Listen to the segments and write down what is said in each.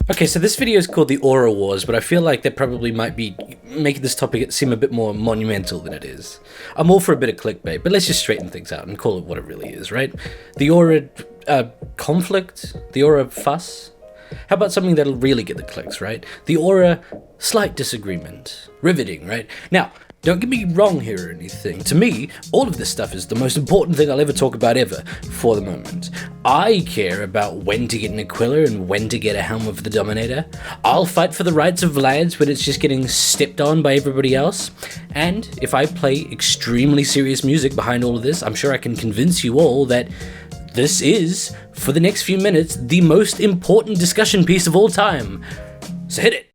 Okay, so this video is called the Aura Wars, but I feel like they probably might be making this topic seem a bit more monumental than it is. I'm all for a bit of clickbait, but let's just straighten things out and call it what it really is, right? The Aura conflict? The Aura fuss? How about something that'll really get the clicks, right? The Aura slight disagreement. Riveting, right? Now, don't get me wrong here or anything. To me, all of this stuff is the most important thing I'll ever talk about ever, for the moment. I care about when to get an Aquila and when to get a Helm of the Dominator. I'll fight for the rights of lads when it's just getting stepped on by everybody else. And if I play extremely serious music behind all of this, I'm sure I can convince you all that this is, for the next few minutes, the most important discussion piece of all time. So hit it!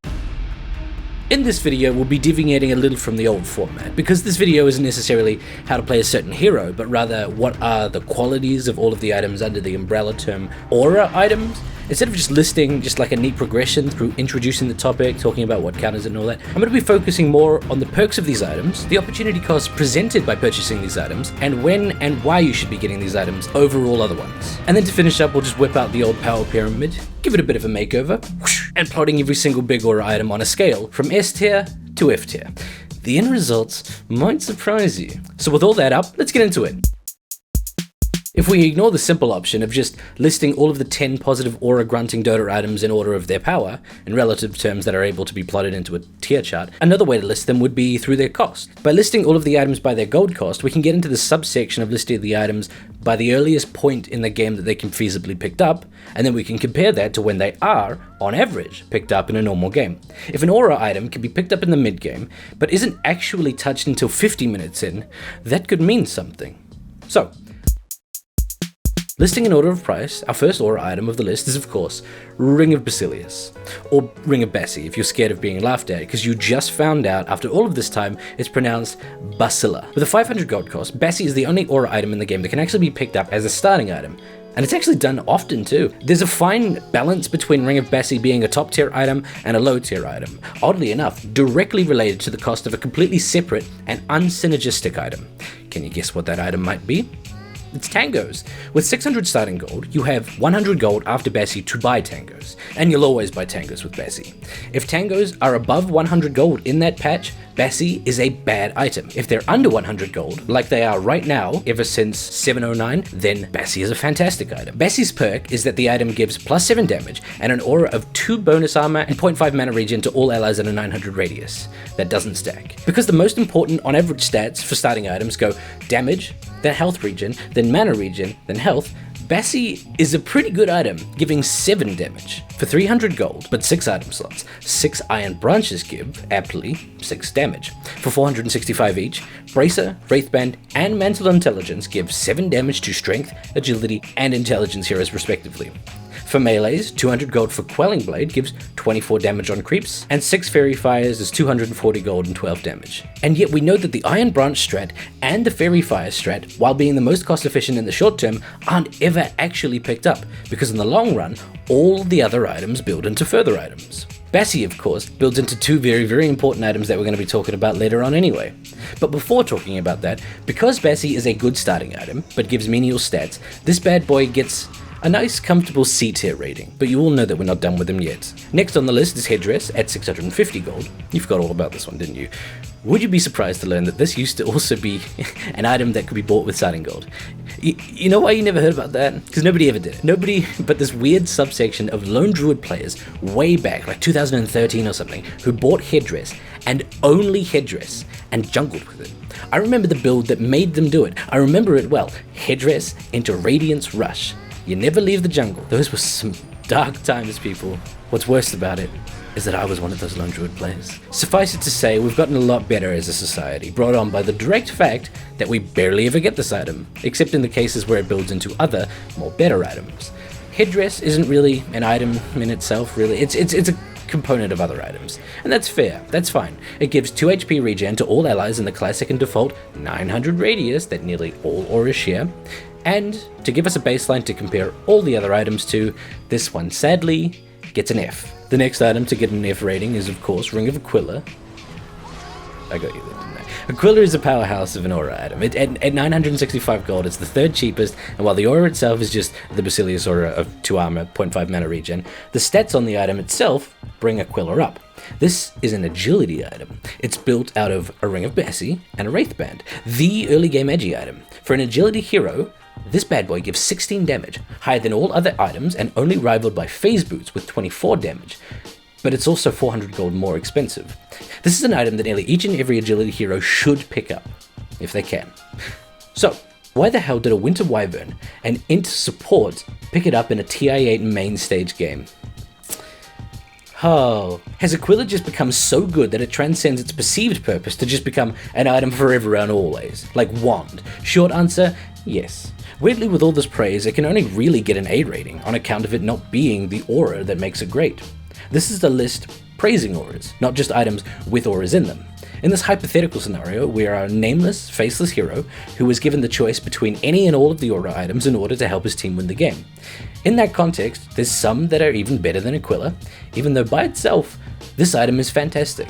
In this video, we'll be deviating a little from the old format, because this video isn't necessarily how to play a certain hero, but rather what are the qualities of all of the items under the umbrella term Aura items. Instead of just listing just like a neat progression through introducing the topic, talking about what counters and all that, I'm going to be focusing more on the perks of these items, the opportunity costs presented by purchasing these items, and when and why you should be getting these items over all other ones. And then to finish up, we'll just whip out the old power pyramid, give it a bit of a makeover, and plotting every single big Aura item on a scale from S tier to F tier. The end results might surprise you. So with all that up, let's get into it. If we ignore the simple option of just listing all of the 10 positive Aura grunting Dota items in order of their power, in relative terms that are able to be plotted into a tier chart, another way to list them would be through their cost. By listing all of the items by their gold cost, we can get into the subsection of listing the items by the earliest point in the game that they can feasibly picked up, and then we can compare that to when they are, on average, picked up in a normal game. If an Aura item can be picked up in the mid game, but isn't actually touched until 50 minutes in, that could mean something. So, listing in order of price, our first Aura item of the list is, of course, Ring of Basilius, or Ring of Bassi if you're scared of being laughed at, because you just found out after all of this time it's pronounced Basila. With a 500 gold cost, Bassi is the only Aura item in the game that can actually be picked up as a starting item. And it's actually done often too. There's a fine balance between Ring of Bassi being a top tier item and a low tier item, oddly enough, directly related to the cost of a completely separate and unsynergistic item. Can you guess what that item might be? It's tangos. With 600 starting gold, you have 100 gold after Bassi to buy tangos, and you'll always buy tangos with Bassi. If tangos are above 100 gold in that patch, Bassi is a bad item. If they're under 100 gold, like they are right now, ever since 709, then Bassi is a fantastic item. Bassi's perk is that the item gives plus 7 damage and an aura of 2 bonus armor and 0.5 mana regen to all allies in a 900 radius. That doesn't stack. Because the most important on average stats for starting items go damage, then health regen, then mana regen, then health, Bassi is a pretty good item, giving 7 damage. For 300 gold, but 6 item slots, 6 iron branches give, aptly, 6 damage. For 465 each, Bracer, Wraithband, and Mantle Intelligence give 7 damage to Strength, Agility, and Intelligence heroes respectively. For melees, 200 gold for Quelling Blade gives 24 damage on creeps, and 6 Fairy Fires is 240 gold and 12 damage. And yet we know that the Iron Branch strat and the Fairy Fire strat, while being the most cost efficient in the short term, aren't ever actually picked up, because in the long run, all the other items build into further items. Bassi, of course, builds into 2 very important items that we're going to be talking about later on anyway. But before talking about that, because Bassi is a good starting item, but gives menial stats, this bad boy gets a nice, comfortable C tier rating, but you all know that we're not done with them yet. Next on the list is Headdress at 650 gold. You forgot all about this one, didn't you? Would you be surprised to learn that this used to also be an item that could be bought with starting gold? You know why you never heard about that? Because nobody ever did it. Nobody but this weird subsection of lone druid players way back, like 2013 or something, who bought Headdress, and only Headdress, and jungled with it. I remember the build that made them do it. I remember it well. Headdress into Radiance Rush. You never leave the jungle. Those were some dark times, people. What's worst about it is that I was one of those lone druid players. Suffice it to say, we've gotten a lot better as a society, brought on by the direct fact that we barely ever get this item, except in the cases where it builds into other, more better items. Headdress isn't really an item in itself, really. It's a component of other items, and that's fair, that's fine. It gives 2 HP regen to all allies in the classic and default 900 radius that nearly all auras share, and to give us a baseline to compare all the other items to, this one sadly gets an F. The next item to get an F rating is of course Ring of Aquila. I got you there, didn't I? Aquila is a powerhouse of an aura item. At 965 gold, it's the third cheapest, and while the aura itself is just the Basilius aura of 2 armor, 0.5 mana regen, the stats on the item itself bring Aquila up. This is an agility item. It's built out of a Ring of Bessie and a Wraith Band, the early game edgy item. For an agility hero, this bad boy gives 16 damage, higher than all other items and only rivaled by Phase Boots with 24 damage. But it's also 400 gold more expensive. This is an item that nearly each and every agility hero should pick up, if they can. So, why the hell did a Winter Wyvern and Int support pick it up in a TI8 main stage game? Oh, has Aquila just become so good that it transcends its perceived purpose to just become an item forever and always? Like Wand? Short answer, yes. Weirdly, with all this praise, it can only really get an A rating on account of it not being the aura that makes it great. This is the list praising auras, not just items with auras in them. In this hypothetical scenario, we are a nameless, faceless hero who was given the choice between any and all of the aura items in order to help his team win the game. In that context, there's some that are even better than Aquila, even though by itself, this item is fantastic.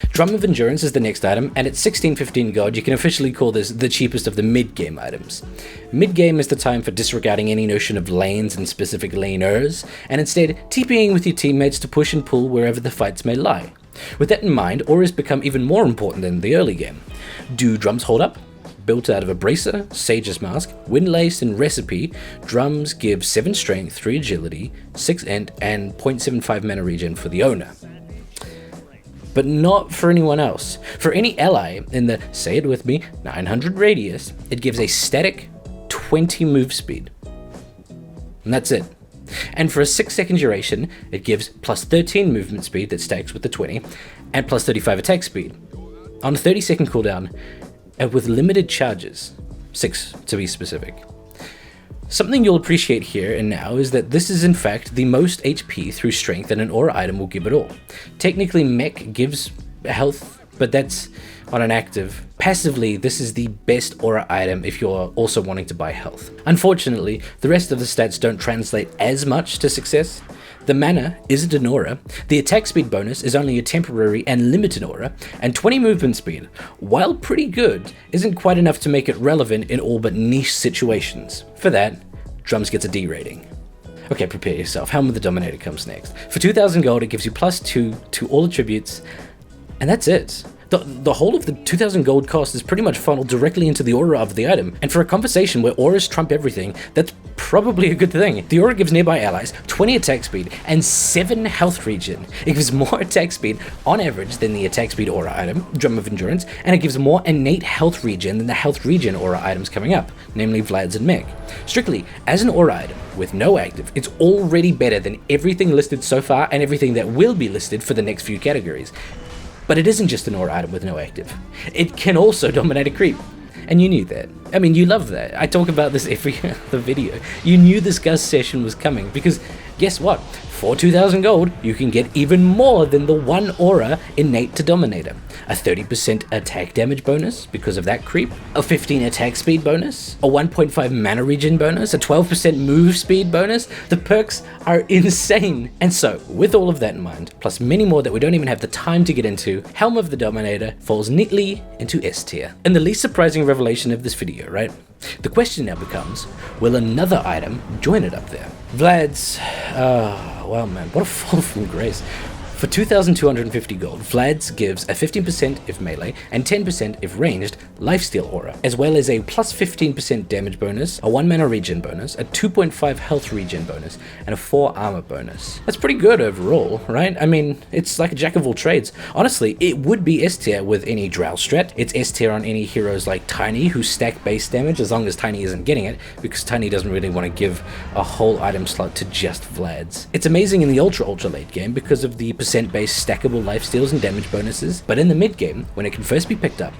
Drum of Endurance is the next item, and at 1615 gold, you can officially call this the cheapest of the mid-game items. Mid-game is the time for disregarding any notion of lanes and specific laners, and instead TPing with your teammates to push and pull wherever the fights may lie. With that in mind, auras become even more important than the early game. Do drums hold up? Built out of a bracer, Sage's Mask, Windlace, and Recipe, drums give 7 strength, 3 agility, 6 int, and 0.75 mana regen for the owner. But not for anyone else. For any ally in the, say it with me, 900 radius, it gives a static 20 move speed. And that's it. And for a 6-second duration, it gives plus 13 movement speed that stacks with the 20, and plus 35 attack speed. On a 30-second cooldown, and with limited charges, 6 to be specific. Something you'll appreciate here and now is that this is in fact the most HP through strength that an aura item will give at all. Technically mech gives health, but that's on an active. Passively, this is the best aura item if you're also wanting to buy health. Unfortunately, the rest of the stats don't translate as much to success. The mana isn't an aura, the attack speed bonus is only a temporary and limited aura, and 20 movement speed, while pretty good, isn't quite enough to make it relevant in all but niche situations. For that, drums gets a D rating. Okay, prepare yourself, Helm of the Dominator comes next. For 2000 gold, it gives you +2 to all attributes, and that's it. The whole of the 2000 gold cost is pretty much funneled directly into the aura of the item, and for a conversation where auras trump everything, that's probably a good thing. The aura gives nearby allies 20 attack speed and 7 health regen. It gives more attack speed on average than the attack speed aura item, Drum of Endurance, and it gives more innate health regen than the health regen aura items coming up, namely Vlad's and Meg. Strictly, as an aura item with no active, it's already better than everything listed so far and everything that will be listed for the next few categories. But it isn't just an aura item with no active. It can also dominate a creep. And you knew that. I mean, you love that. I talk about this every other video. You knew this Gus session was coming because guess what? For 2000 gold, you can get even more than the one aura innate to Dominator. A 30% attack damage bonus because of that creep, a 15 attack speed bonus, a 1.5 mana regen bonus, a 12% move speed bonus. The perks are insane. And so, with all of that in mind, plus many more that we don't even have the time to get into, Helm of the Dominator falls neatly into S tier. And the least surprising revelation of this video, right? The question now becomes, will another item join it up there? Vlad's, wow man, what a fall from grace. For 2,250 gold, Vlad's gives a 15% if melee and 10% if ranged lifesteal aura, as well as a plus 15% damage bonus, a 1 mana regen bonus, a 2.5 health regen bonus, and a 4 armor bonus. That's pretty good overall, right? I mean, it's like a jack of all trades. Honestly, it would be S tier with any Drow strat. It's S tier on any heroes like Tiny who stack base damage as long as Tiny isn't getting it, because Tiny doesn't really want to give a whole item slot to just Vlad's. It's amazing in the ultra late game because of the percent-based stackable lifesteals and damage bonuses, but in the mid-game, when it can first be picked up,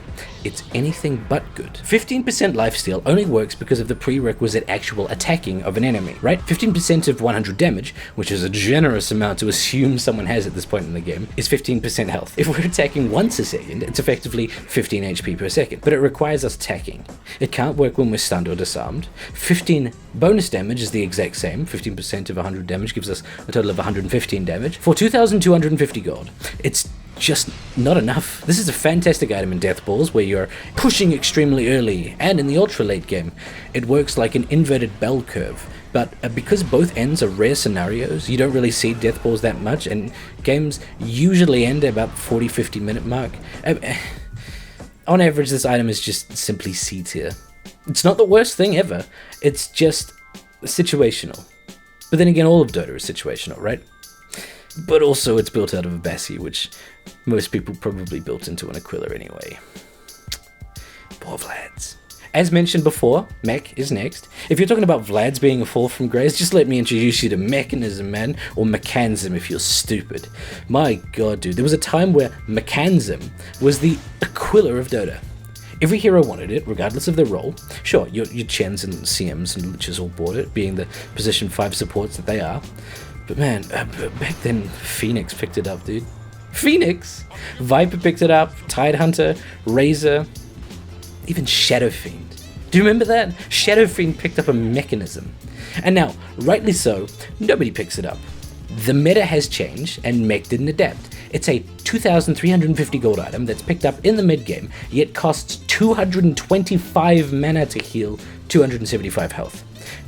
it's anything but good. 15% lifesteal only works because of the prerequisite actual attacking of an enemy, right? 15% of 100 damage, which is a generous amount to assume someone has at this point in the game, is 15% health. If we're attacking once a second, it's effectively 15 HP per second, but it requires us attacking. It can't work when we're stunned or disarmed. 15 bonus damage is the exact same. 15% of 100 damage gives us a total of 115 damage. For 2,250 gold, it's just not enough. This is a fantastic item in Death Balls where you're pushing extremely early, and in the ultra late game, it works like an inverted bell curve. But because both ends are rare scenarios, you don't really see Death Balls that much, and games usually end at about 40-50 minute mark. On average, this item is just simply C tier. It's not the worst thing ever, it's just situational. But then again, all of Dota is situational, right? But also it's built out of a Bassi, which most people probably built into an Aquila anyway. Poor Vlads. As mentioned before, Mech is next. If you're talking about Vlads being a fall from grace, just let me introduce you to Mechanism, man, or Mechanism if you're stupid. My god, dude, there was a time where Mechanism was the Aquila of Dota. Every hero wanted it, regardless of their role. Sure, your Chens and CMs and Liches all bought it, being the position 5 supports that they are. But man, back then, Phoenix picked it up, dude. Phoenix! Viper picked it up, Tidehunter, Razor, even Shadow Fiend. Do you remember that? Shadow Fiend picked up a Mechanism. And now, rightly so, nobody picks it up. The meta has changed, and Mech didn't adapt. It's a 2,350 gold item that's picked up in the mid-game, yet costs 225 mana to heal 275 health.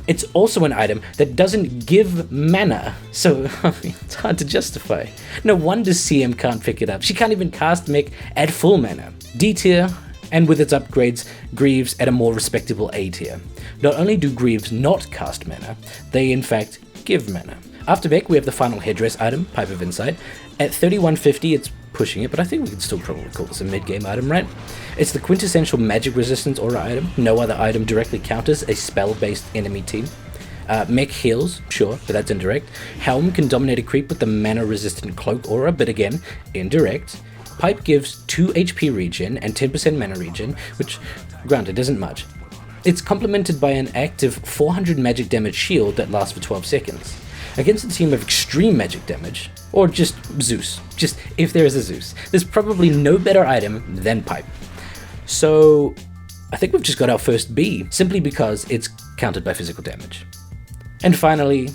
It's also an item that doesn't give mana, so I mean, it's hard to justify. No wonder CM can't pick it up. She can't even cast Mech at full mana. D tier, and with its upgrades, Greaves at a more respectable A tier. Not only do Greaves not cast mana, they in fact give mana. After Mech, we have the final headdress item, Pipe of Insight. At 3150, it's pushing it, but I think we can still probably call this a mid-game item, right? It's the quintessential magic resistance aura item. No other item directly counters a spell-based enemy team. Mech heals, sure, but that's indirect. Helm can dominate a creep with the mana-resistant cloak aura, but again, indirect. Pipe gives 2 HP regen and 10% mana regen, which, granted, isn't much. It's complemented by an active 400 magic damage shield that lasts for 12 seconds. Against a team of extreme magic damage, or just Zeus, just if there is a Zeus, there's probably no better item than Pipe. So I think we've just got our first B, simply because it's countered by physical damage. And finally,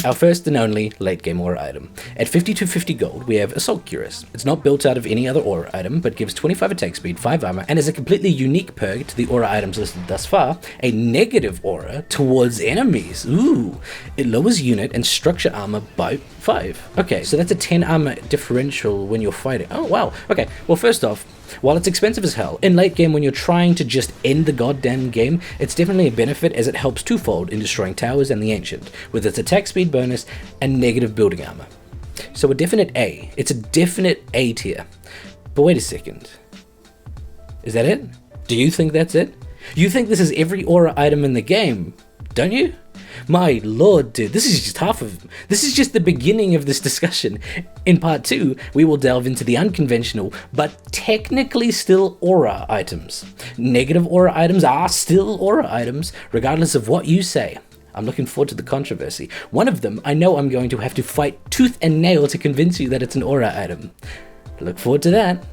our first and only late game aura item. At 5250 gold, we have Assault Cuirass. It's not built out of any other aura item, but gives 25 attack speed, 5 armor, and is a completely unique perk to the aura items listed thus far, a negative aura towards enemies. Ooh! It lowers unit and structure armor by 5. Okay, so that's a 10 armor differential when you're fighting. Oh wow, okay. Well, first off, while it's expensive as hell, in late game when you're trying to just end the goddamn game, it's definitely a benefit as it helps twofold in destroying towers and the Ancient, with its attack speed bonus and negative building armor. So a definite A. It's a definite A tier. But wait a second. Is that it? Do you think that's it? You think this is every aura item in the game, don't you? My lord, dude, this is just half of them. This is just the beginning of this discussion. In part 2, we will delve into the unconventional, but technically still aura items. Negative aura items are still aura items, regardless of what you say. I'm looking forward to the controversy. One of them, I know I'm going to have to fight tooth and nail to convince you that it's an aura item. Look forward to that.